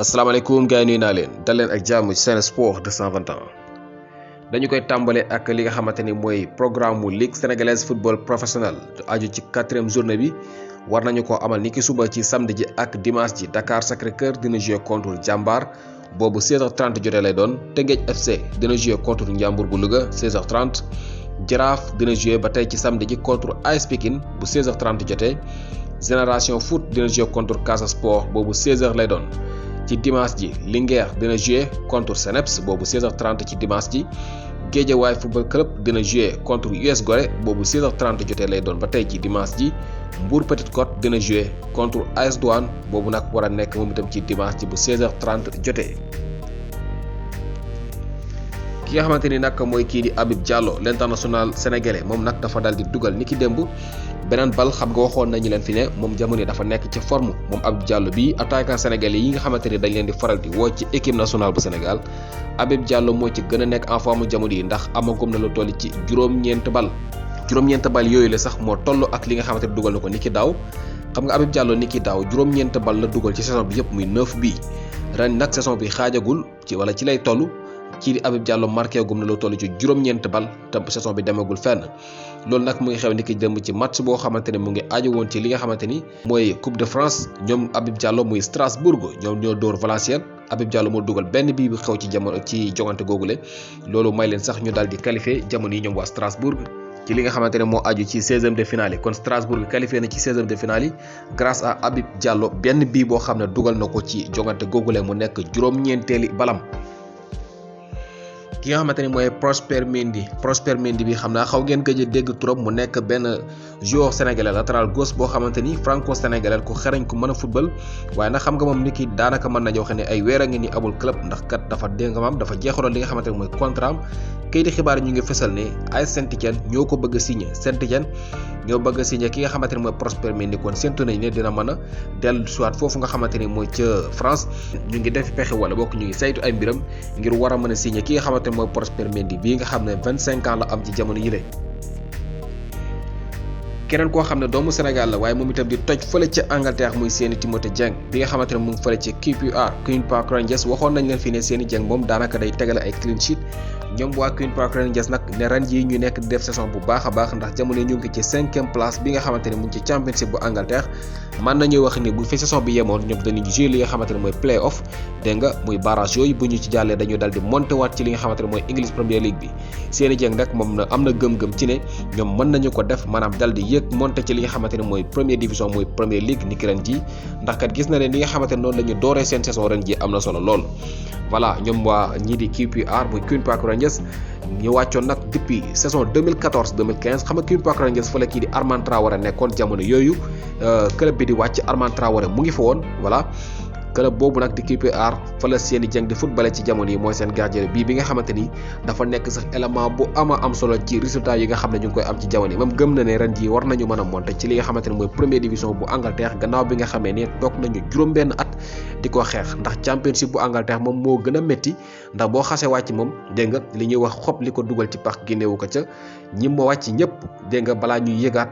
asalaamaaleykum gars yi nuyu naa leen dal leen ak jàmm ci Sen Sport 221 dañu koy tàmbale ak li nga xamante ni mooy programme mu ligue sénégalaise football professionnel aju ci 4e journée bi war nañu ko amal niki suba ci samedi ji ak dimanche ji Dakar Sacré-Cœur dina jouer contre Jambar boobu 16h30 jotee lay doon Teungueth FC dina jouer contre Ndiambour bu Louga 16h30 Jaraaf dina jouer ba tey ci samedi ji contre AS Pikine bu 16h30 jotee Génération Foot dina jouer contre Casa Sport boobu 16h lay doon. ci dimanche ji Linguère dina jouer contre Seneps boobu 16h30 ci dimanche ji Guédiawaye football club dina jouer contre US Gorée boobu 16h30 jotee lay doon ba tey ci dimanche ji Mbour Petite Côte dina jouer contre AS Douane boobu nag war a nekk moom itam ci dimanche ji bu 16h30 jotee. ki nga xamante ni nag mooy kii di Habib Diallo l'international sénégalais moom nag dafa dal di dugal niki démb beneen bal xam nga waxoon nañu leen fi ne moom jamono yi dafa nekk ci forme moom Habib Diallo bi attaquant sénégalais yi nga xamante ni dañ leen di faral di woo ci équipe nationale bu Sénégal Habib Diallo moo ci gën a nekk en forme jamono yi ndax amagum na lu toll ci juróom-ñeent bal yooyu la sax moo toll ak li nga xamante ni dugal na ko niki daaw xam nga Habib Diallo niki daaw juróom-ñeent bal la dugal ci saison bi yëpp muy 9 bii ren nag saison bi xaajagul ci wala ci lay toll kii di Habib Diallo marqué gum na lu toll ci juróom-ñeent bal te saison bi demagul fenn loolu nag mu ngi xew niki démb ci match boo xamante ne mu ngi aju woon ci li nga xamante ni mooy Coupe de France ñoom Habib Diallo muy Strasbourg ñoom ñoo dóor Valenciennes Habib Diallo moo dugal benn bii bu xew ci jamono ci jogante googule loolu may leen sax ñu daal di qualifié jamono yi ñoom waa Strasbourg ci li nga xamante ne moo aju ci 16e de finale yi kon Strasbourg qualifié na ci 16e de finale yi grâce à Habib Diallo benn bii boo xam ne dugal na ko ci jogante googule mu nekk juróom-ñeenteeli balam. ki nga xamante ni mooy Prosper Mendy bi xam naa xaw ngeen gëj a dégg trop mu nekk benn joueur sénégalais latéral gauche boo xamante ni franco sénégalais ku xereñ ku mën a football waaye nag xam nga moom ni ki daanaka mën nañoo xam ne ay weer a ngi ni amul club ndax kat dafa dégg nga dafa jeexaloon li nga xamante ni mooy contrat am kayiti xibaar ñu ngi fësal ne ay Saint-Étienne ñoo ko bëgg a signé Saint-Étienne ñoo bëgg a signé ki nga xamante ni mooy Prosper Mendy kon séntu nañ ne dina mën a dellu soit foofu nga xamante ni mooy ca France ñu ngi def pexe wala bokk ñu ngi saytu ay mbiram ngir war a mën a signé ki nga xamante ni mooy Prosper Mendy bii nga xam ne 25 ans la am ci jamono yile keneen koo xam ne doomu Sénégal la waaye moom itam di toj fële ca Angleterre muy Seny Timothée Dieng bi nga xamante ne mu ngi fële ca QPR Queen Park Rangers waxoon nañ leen fii ne Seny Dieng moom daanaka day tegale ay clean sheet ñoom waa Queen Park Rangers nag ne ren jii ñu nekk di def saison bu baax a baax ndax jamono ñu ngi ci 5e place bi nga xamante ne mu ngi ci championship bu Angleterre mën nañu wax ni bu fi saison bi yemoon ñoom dañuy jouer li nga xamante ne mooy play off dégg nga muy barrage yooyu bu ñu ci jàllee dañu dal di monter waat ci li nga xamante ne mooy English Premier League bi Seny Dieng nag moom am na gëm-gëm ci ne ñoom mën nañu ko def maanaam dal di yëg monter ci li nga xamante ne mooy première division mooy Premier League ni ki ren ji ndax kat gis na ne li nga xamante ne noonu la ñu dooree seen saison ren ji am na solo lool voilà ñoom waa ñii di QPR muy Queen Park Rangers ñu wàccoon nag depuis saison 2014-2015 xam nga Queen Park Rangers fa la kii di Armand Traoré nekkoon jamono yooyu club bi di wàcc Armand Traoré mu ngi fa woon voilà club boobu nag di QPR fa la Seny Dieng di footballé ci jamono yi mooy seen gardien bii bi nga xamante ni dafa nekk sax élément bu am solo ci résultat yi nga xam ne ñu ngi koy am ci jamono yi moom gëm na ne ren jii war nañu mën a monter ci li nga xamante ne mooy première division bu Angleterre gannaaw bi nga xamee ne toog nañu juróom-benn at di ko xeex ndax championship bu Angleterre moom moo gën a métti ndax boo xasee wàcc moom dégg nga li ñuy wax xob li ko dugal ci pax génnewu ko ca ñi ma wàcc ñëpp dégg nga balaa ñuy yëgaat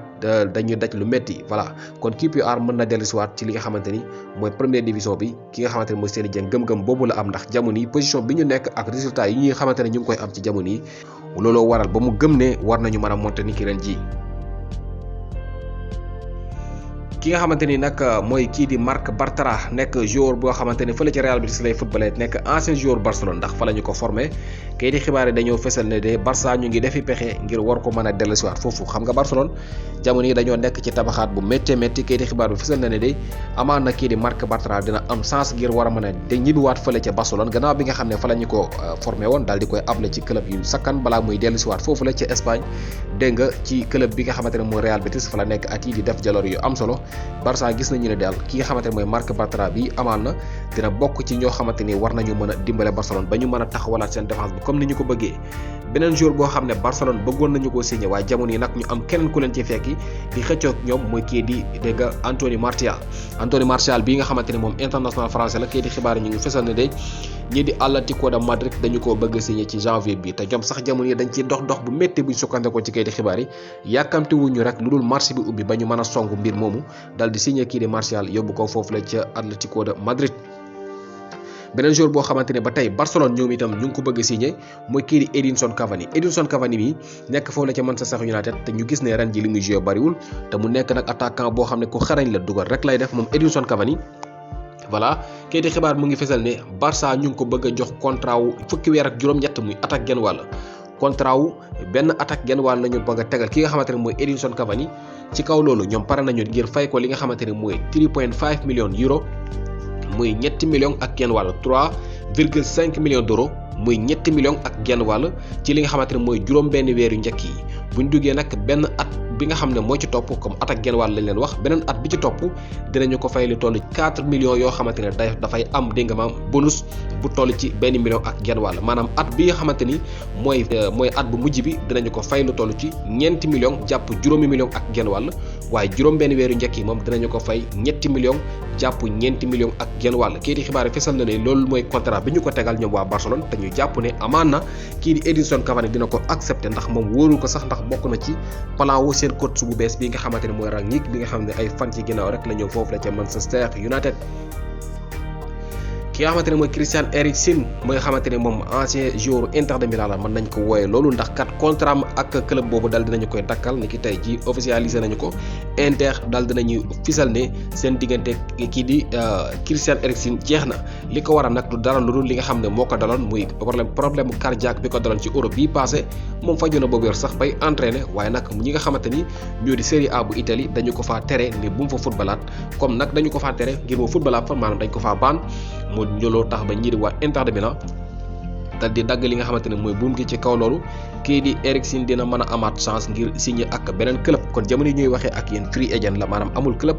dañuy daj lu métti voilà kon QPR mën na dellusiwaat ci li nga xamante ni mooy première division bi ki nga xamante ne mooy Seny Dieng gëm-gëm boobu la am ndax jamono yi position bi ñu nekk ak résultat yi ñuy xamante ne ñu ngi koy am ci jamono yi looloo waral ba mu gëm ne war nañu mën a monter ni ki ren ji ki nga xamante ni nag mooy kii di Marc Bartra nekk joueur boo xamante ni fële ci Real Betis lay footballé nekk ancien joueur Barcelone ndax fa la ñu ko formé kay di xibaar yi dañoo fësal ne de Barça ñu ngi defi pexe ngir war ko mën a dellusiwaat foofu xam nga Barcelone jamono yi dañoo nekk ci tabaxaat bu métti kay di xibaar bi fësal na ne de amaan na kii di Marc Bartra dina am chance ngir war a mën a de ñibbiwaat fële ca Barcelone gannaaw bi nga xam ne fa la ñu ko formé woon daal di koy able ci club yu sakkan balaa muy dellusiwaat foofu la ca Espagne dégg nga ci club bi nga xamante ne mooy Real Betis fa la nekk at yi di def jaloor yu am solo Barça gis nañu ne daal ki nga xamante ne mooy Marc Bartra bi amaan na dina bokk ci ñoo xamante ni war nañu mën a dimbale Barcelone ba ñu mën a taxawalaat seen défense bi comme ni ñu ko bëggee beneen joueur boo xam ne Barcelone bëggoon nañu koo signé waaye jamono yi nag ñu am keneen ku leen ci fekki di xëccoog ñoom mooy kii di dégg nga Anthony Martial bii nga xamante ne moom international français la kii di xibaar yi ñu ngi fesal ne de ñii di Atlético de Madrid dañu koo bëgg a signé ci janvier bi te ñoom sax jamono yi dañ ciy dox bu métti buñ sukkandikoo ci kayiti xibaar yi yàkkamti wuñu rek lu dul marché bi ubbi ba ñu mën a songu mbir moomu dal di signé kii di Martial yóbbu ko foofu la ca Atlético de Madrid beneen joueur boo xamante ne ba tey Barcelone ñoom itam ñu ngi ko bëgg a signé mooy kii di Edinson Cavani mi nekk foofu la ca Manchester United te ñu gis ne ren ji li muy joué bariwul te mu nekk nag attaquant boo xam ne ku xarañ la dugal rek lay def moom Edinson Cavani. voilà kayiti xibaar mu ngi fesal ne Barça ñu ngi ko bëgg a jox contrat wu fukki weer ak juróom-ñett muy attaque genn wàll contrat wu benn attaque genn wàll la ñu bëgg a tegal ki nga xamante ne mooy Edinson Cavani. ci kaw loolu ñoom pare nañu ngir fay ko li nga xamante ne mooy 3.5 millions euro muy ñetti millions ak genn wàll 3,5 millions d'euros muy ñetti millions ak genn wàll ci li nga xamante ne mooy juróom benn weer yu njëkk yi buñ duggee nag benn at bi nga xam ne moo ci topp comme at ak genn wàll lañ leen wax beneen at bi ci topp dinañu ko fay lu toll 4 millions yoo xamante ne dafay am dégg nga maam bonus bu toll ci benn million ak genn wàll maanaam at bi nga xamante ni mooy at bu mujj bi dinañu ko fay lu toll ci ñeenti millions jàpp juróomi millions ak genn wàll waaye juróom benn weeru njëkk yi moom dinañu ko fay ñetti millions jàpp ñeenti millions ak genn wàll kii di xibaar yi fesal na ne loolu mooy contrat bi ñu ko tegal ñoom waa Barcelone te ñu jàpp ne amaan na kii di Edinson Cavani dina ko accepté ndax moom wóorul ko sax ndax bokk na ci plan wu seen coach bu bees bi nga xamante ne mooy Rangnick bi nga xam ne ay fan ci ginnaaw rek la ñëw foofu la ca Manchester United. ki nga xamante ne mooy Christian Eriksen mooy xamante ne moom ancien joueur Inter de Milan la mën nañ ko wooye loolu ndax kat contrat am ak club boobu dal dinañu koy dakkal ni ki tey ji officialisé nañu ko Inter dal dinañuy fisal ne seen diggante kii di Christian Eriksen jeex na li ko waral nag du dara lu dul li nga xam ne moo ko daloon muy problème cardiaque bi ko daloon ci Europe bii passé moom faju na boobu yor sax bay entraîné waaye nag ñi nga xamante ni ñoo di Serie A bu Italie dañu ko faa tere ne bu mu fa footballaat comme nag dañu ko faa tere ngir mu footballaat fa maanaam dañ ko faa baan moo looloo tax ba ñii di waa Inter de Milan dal di dagg li nga xamante ne mooy buum gi ci kaw loolu kii di Eriksen dina mën a amaat chance ngir signer ak beneen club kon jamono yi ñuy waxee ak yéen free agent la maanaam amul club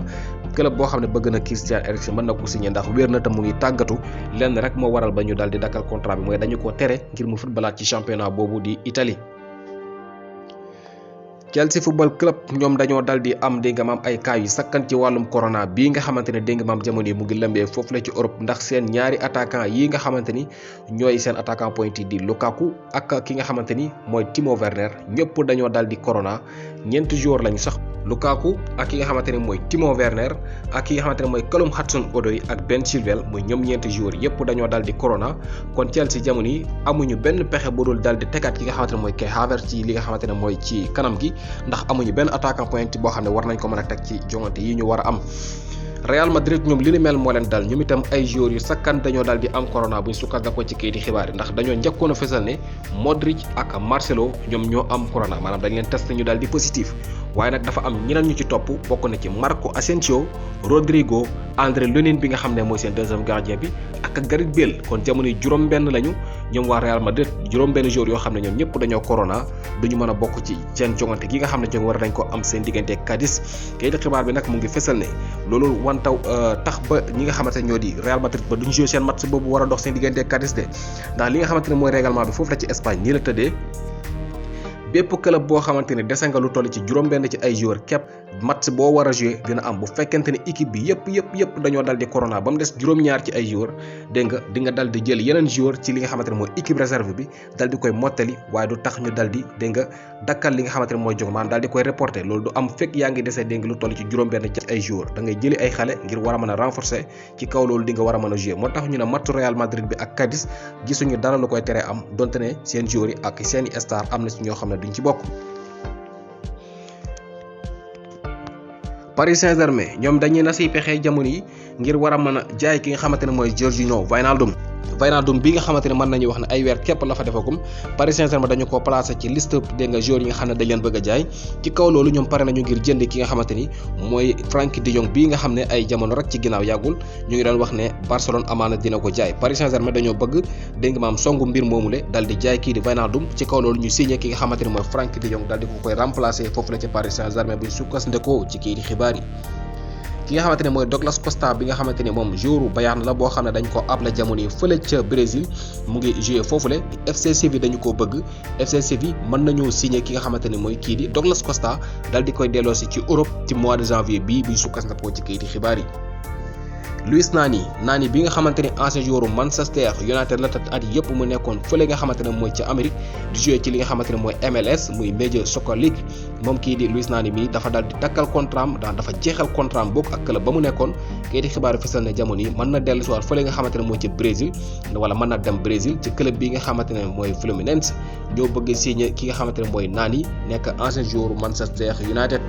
boo xam ne bëgg na Christian Eriksen mën na ko signer ndax wér na te mu ngi tàggatu lenn rek moo waral ba ñu dal di dakkal contrat bi mooy dañu ko tere ngir mu footballaat ci championnat boobu di Italie. Chelsea football club ñoom dañoo dal di am dégg nga maam ay cas yu sakkan ci wàllum corona bii nga xamante ne dégg nga maam jamono yi mu ngi lëmbee foofu la ci Europe ndax seen ñaari attaquant yi nga xamante ni ñooy seen attaquant pointe di Lukaku ak ki nga xamante ni mooy Timo Werner ñëpp dañoo dal di corona ñeenti joueur lañu sax Lukaku ak ki nga xamante ne mooy Timo Werner ak ki nga xamante ne mooy Callum Hudson-Odoi ak Ben Chilwell muy ñoom ñeenti joueurs yëpp dañoo dal di corona kon Chelsea jamono yi amuñu benn pexe bu dul dal di tegaat ki nga xamante ne mooy Kai Havertz ci li nga xamante ne mooy ci kanam gi ndax amuñu benn attaquant pointe boo xam ne war nañ ko mën a teg ci joŋante yi ñu war a am. Real Madrid ñoom li ni mel moo leen dal ñoom itam ay joueurs yu sakkan dañoo dal di am corona buñ sukkandikoo ci kayiti xibaar yi ndax dañoo njëkkoon a fesal ne Modric ak Marcelo ñoom ñoo am corona maanaam dañ leen testé ñu dal di positif waaye nag dafa am ñeneen ñu ci topp bokk na ci Marco Asensio Rodrigo André Lunin bi nga xam ne mooy seen deuxième gardien bi ak Gareth Bale kon jamono yi juróom-benn lañu ñoom waa Real Madrid juróom-benn joueurs yoo xam ne ñoom ñëpp dañoo corona duñu mën a bokk ci seen jongante gi nga xam ne jong war nañ ko am seen diggante Cadiz kayiti xibaar bi nag mu ngi fesal ne loolu wantaw tax ba ñi nga xamante ne ñoo di Real Madrid ba duñu jouer seen match boobu war a dox seen diggante Cadiz de ndax li nga xamante ne mooy règlement bi foofu la ci Espagne nii la tëddee bépp club boo xamante ne dese nga lu toll ci juróom-benn ci ay joueurs képp match boo war a jouer dina am bu fekkente ne équipe bi yëpp dañoo dal di corona ba mu des juróom-ñaar ci ay joueurs dégg nga di nga dal di jël yeneen joueurs ci li nga xamante ne mooy équipe réserve bi dal di koy mottali waaye du tax ñu dal di dégg nga dakkal li nga xamante ne mooy jog maanaam dal di koy reporter loolu du am fekk yaa ngi desee dégg nga lu toll ci juróom-benn ci ay joueurs da ngay jëli ay xale ngir war a mën a renforcer ci kaw loolu di nga war a mën a jouer moo tax ñu ne match Real Madrid bi ak Cadiz gisuñu dara lu koy teree am donte ne seen joueurs yi ak seeni star am na ci ñoo xam ne duñ ci bokk. Paris Saint-Germain ñoom dañuy nasi pexe jamono yi ngir war a mën a jaay ki nga xamante ne mooy Georginio Wijnaldum bi nga xamante ne mën nañu wax ne ay weer képp la fa defagum Paris Saint-Germain dañu ko placé ci liste dégg nga joueurs yi nga xam ne dañ leen bëgg a jaay ci kaw loolu ñoom pare nañu ngir jënd ki nga xamante ni mooy Frenkie de Jong bii nga xam ne ay jamono rek ci ginnaaw yàggul ñu ngi doon wax ne Barcelone amaana dina ko jaay Paris Saint-Germain dañoo bëgg dégg nga maam songu mbir moomule dal di jaay kii di Wijnaldum ci kaw loolu ñu signé ki nga xamante ni mooy Frenkie de Jong dal di ko koy remplacer foofu la ci Paris Saint-Germain buñ sukkandikoo ci kii di xibaar yi ki nga xamante ne mooy Douglas Costa bi nga xamante ne moom joueur Bayern la boo xam ne dañ ko able jamono yi fële ca Brésil mu ngi joué foofule FC Séville dañu koo bëgg FC Séville mën nañoo signé ki nga xamante ne mooy kii di Douglas Costa dal di koy delloosi ci Europe ci mois de janvier bii buñ sukkandikoo ci kayiti xibaar yi. Luis Nani bi nga xamante ni ancien joueur Manchester United la at yëpp mu nekkoon fële nga xamante ne mooy ca Amérique di jouer ci li nga xamante ne mooy MLS muy Major Soccer League moom kii di Luis Nani mi dafa daal di dakkal contrat am dafa jeexal contrat am bokk ak club ba mu nekkoon kayiti xibaar fësal ne jamono yi mën na dellu si waat fële nga xamante ne mooy ca Brésil wala mën na dem Brésil ci club bi nga xamante ne mooy Fluminense ñoo bëgg signé ki nga xamante ne mooy Nani nekk ancien joueur Manchester United.